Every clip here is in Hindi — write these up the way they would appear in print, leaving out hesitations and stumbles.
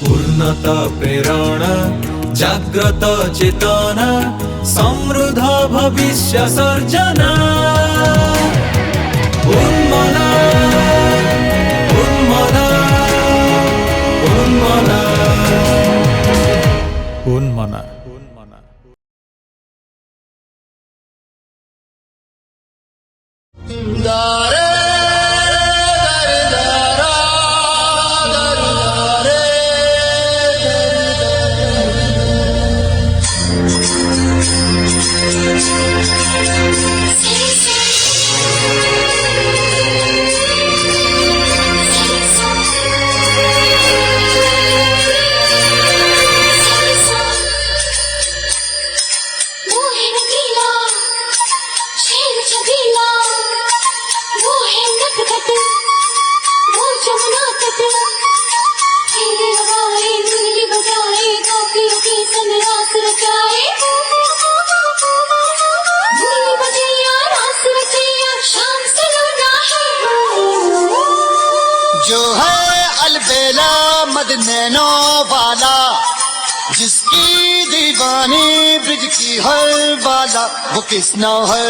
पूर्णता प्रेरणा जाग्रत चेतना समृद्ध भविष्य सर्जना उन्मना उन्मना उन्मना उन्मना जो है अलबेला मदनैनो वाला जिसकी दीवानी ब्रिज की हर वाला वो किसना है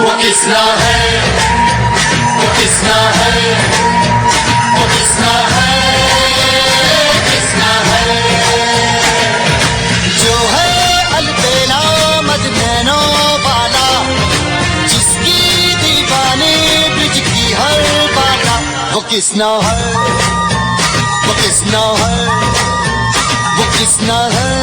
वो किसना है वो किसना है वो किसना है किसना है जो है अलबेला मदनैनो वाला जिसकी दीवानी ब्रिज की हर वाला वो किसना है वो किसना है वो किसना है